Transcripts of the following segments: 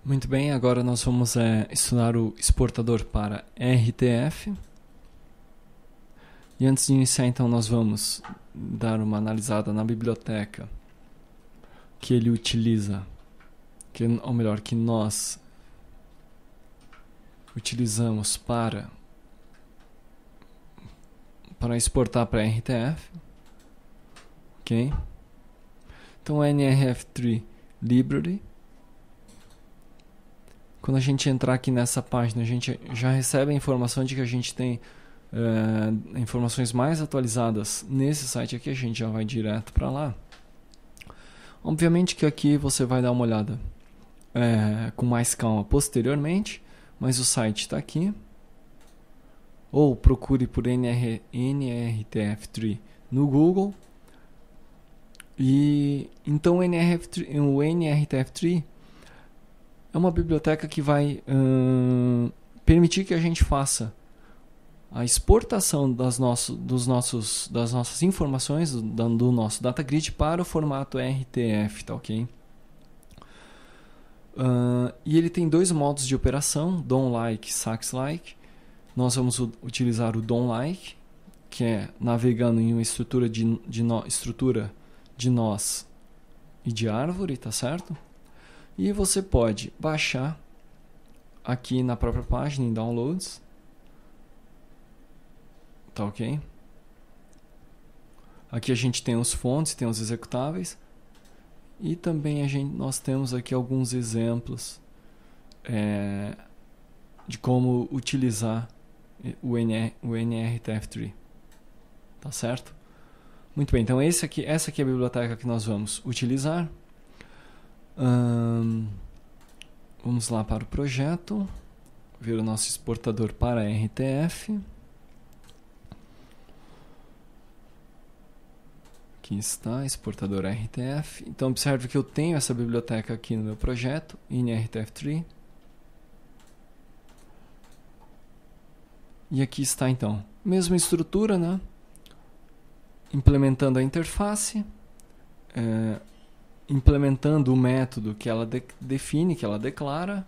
Muito bem, agora nós vamos estudar o exportador para RTF. E antes de iniciar, então, nós vamos dar uma analisada na biblioteca que ele utiliza, ou melhor, que nós utilizamos para exportar para RTF. Ok? Então, NRF3 Library. Quando a gente entrar aqui nessa página, a gente já recebe a informação de que a gente tem informações mais atualizadas nesse site aqui. A gente já vai direto para lá. Obviamente que aqui você vai dar uma olhada com mais calma posteriormente, mas o site está aqui. Ou procure por NRTF3 no Google. E então o NRTF3 é uma biblioteca que vai permitir que a gente faça a exportação das nossas informações do nosso data grid para o formato RTF, tá ok? E ele tem dois modos de operação, DOM-like e SAX-like. Nós vamos utilizar o DOM-like, que é navegando em uma estrutura de nós e de árvore, tá certo? E você pode baixar aqui na própria página em Downloads. Tá ok? Aqui a gente tem os fontes, tem os executáveis. E também nós temos aqui alguns exemplos de como utilizar o NRTF3. Tá certo? Muito bem, então essa aqui é a biblioteca que nós vamos utilizar. Vamos lá para o projeto, ver o nosso exportador para RTF. Aqui está, exportador RTF. Então observe que eu tenho essa biblioteca aqui no meu projeto, NRTF3. E aqui está então, mesma estrutura, né? Implementando a interface, implementando o método que ela define, que ela declara.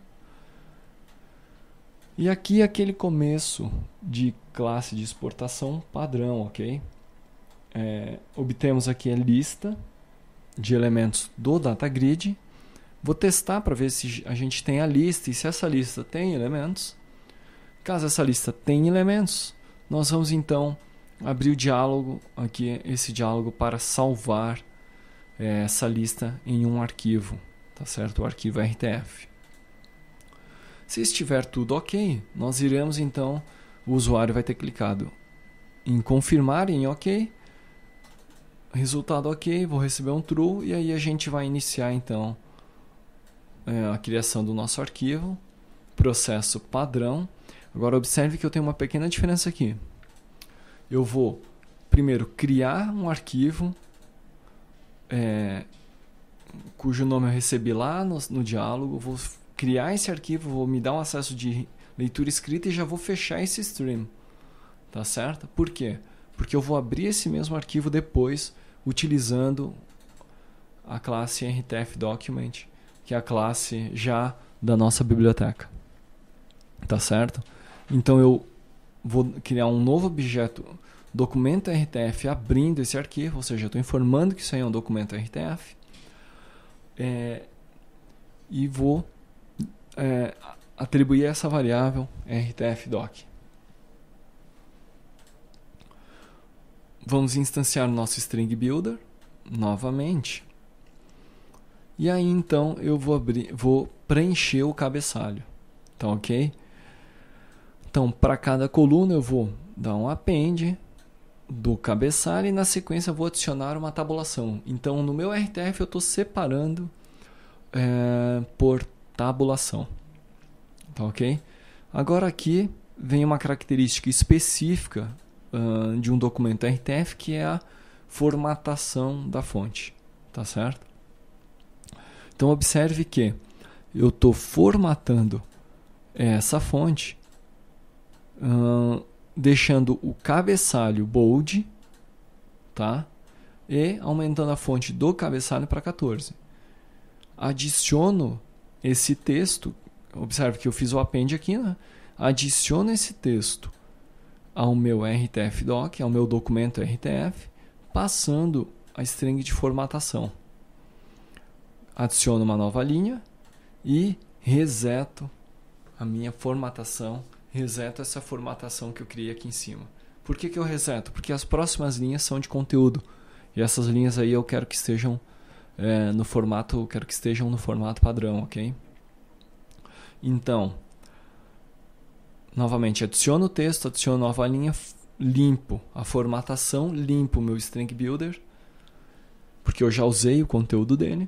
E aqui aquele começo de classe de exportação padrão, ok? Obtemos aqui a lista de elementos do data grid. Vou testar para ver se a gente tem a lista e se essa lista tem elementos. Caso essa lista tenha elementos, nós vamos então abrir o diálogo aqui, esse diálogo para salvar essa lista em um arquivo, tá certo? O arquivo RTF. Se estiver tudo ok, nós iremos então, o usuário vai ter clicado em confirmar em ok, resultado ok, vou receber um true e aí a gente vai iniciar então a criação do nosso arquivo, processo padrão. Agora observe que eu tenho uma pequena diferença aqui. Eu vou primeiro criar um arquivo cujo nome eu recebi lá no diálogo, vou criar esse arquivo, vou me dar um acesso de leitura escrita e já vou fechar esse stream, tá certo? Por quê? Porque eu vou abrir esse mesmo arquivo depois utilizando a classe RTF Document, que é a classe já da nossa biblioteca, tá certo? Então eu vou criar um novo objeto documento RTF abrindo esse arquivo, ou seja, eu estou informando que isso aí é um documento RTF e vou atribuir essa variável RTF-doc. Vamos instanciar o nosso string builder novamente e aí então eu vou preencher o cabeçalho, tá ok? Então para cada coluna eu vou dar um append do cabeçalho e na sequência vou adicionar uma tabulação. Então no meu RTF eu estou separando por tabulação, tá ok? Agora aqui vem uma característica específica de um documento RTF, que é a formatação da fonte, tá certo? Então observe que eu estou formatando essa fonte deixando o cabeçalho bold, tá? E aumentando a fonte do cabeçalho para 14. Adiciono esse texto, observe que eu fiz o append aqui, né? Adiciono esse texto ao meu RTF-doc, ao meu documento RTF, passando a string de formatação. Adiciono uma nova linha e reseto a minha formatação, reseto essa formatação que eu criei aqui em cima. Por que eu reseto? Porque as próximas linhas são de conteúdo. E essas linhas aí eu quero que estejam no formato padrão, ok? Então, novamente, adiciono o texto, adiciono nova linha, limpo a formatação, limpo o meu string builder, porque eu já usei o conteúdo dele.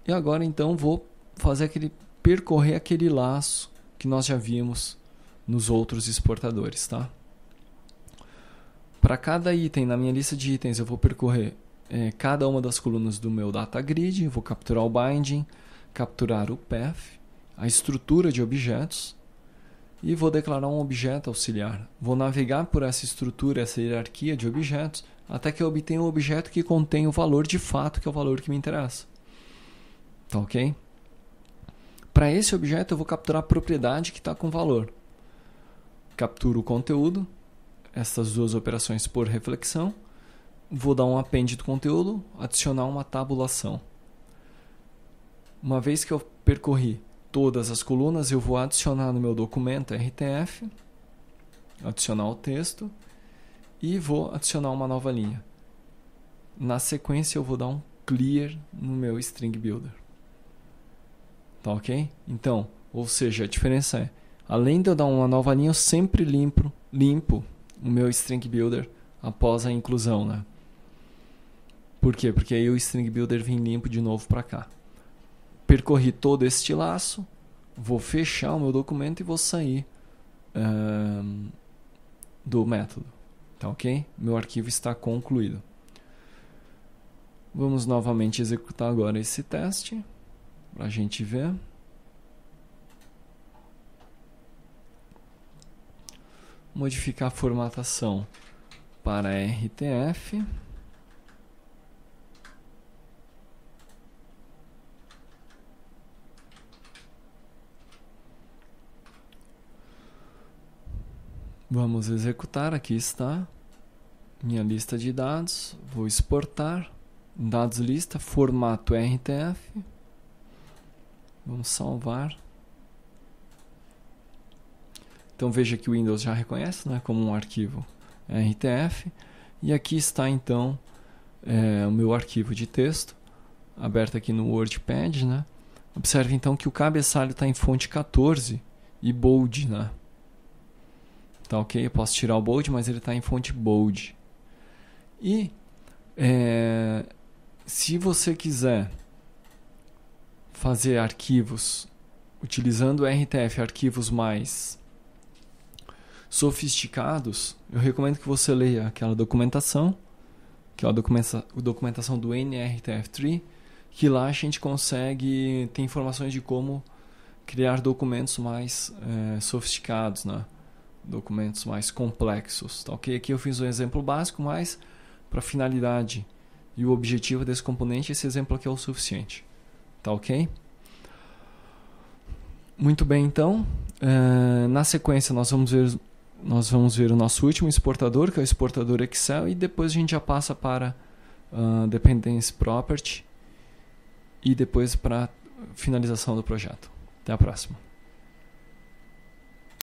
E agora então vou percorrer aquele laço que nós já vimos nos outros exportadores, tá? Para cada item na minha lista de itens eu vou percorrer cada uma das colunas do meu data grid, vou capturar o binding, capturar o path, a estrutura de objetos e vou declarar um objeto auxiliar. Vou navegar por essa estrutura, essa hierarquia de objetos, até que eu obtenha um objeto que contém o valor de fato, que é o valor que me interessa. Tá ok? Para esse objeto eu vou capturar a propriedade que está com valor. Capturo o conteúdo, essas duas operações por reflexão, vou dar um append do conteúdo, adicionar uma tabulação. Uma vez que eu percorri todas as colunas, eu vou adicionar no meu documento RTF, adicionar o texto e vou adicionar uma nova linha. Na sequência eu vou dar um clear no meu string builder. Tá ok? Então, ou seja, a diferença é, além de eu dar uma nova linha, eu sempre limpo o meu string builder após a inclusão, né? Por quê? Porque aí o string builder vem limpo de novo para cá. Percorri todo este laço, vou fechar o meu documento e vou sair do método. Tá ok? Meu arquivo está concluído. Vamos novamente executar agora esse teste para a gente ver. Modificar a formatação para RTF. Vamos executar, aqui está minha lista de dados, vou exportar, dados lista, formato RTF, vamos salvar. Então veja que o Windows já reconhece, né, como um arquivo RTF, e aqui está então o meu arquivo de texto, aberto aqui no WordPad, né? Observe então que o cabeçalho está em fonte 14 e bold, né? Tá ok? Eu posso tirar o bold, mas ele está em fonte bold. E se você quiser fazer arquivos utilizando o RTF, arquivos mais sofisticados, eu recomendo que você leia aquela documentação, que é a documentação do NRTF3, que lá a gente consegue ter informações de como criar documentos mais sofisticados, né? Documentos mais complexos, tá ok? Aqui eu fiz um exemplo básico, mas para a finalidade e o objetivo desse componente, esse exemplo aqui é o suficiente, tá ok? Muito bem, então, na sequência nós vamos ver o nosso último exportador, que é o exportador Excel, e depois a gente já passa para Dependency Property e depois para finalização do projeto. Até a próxima.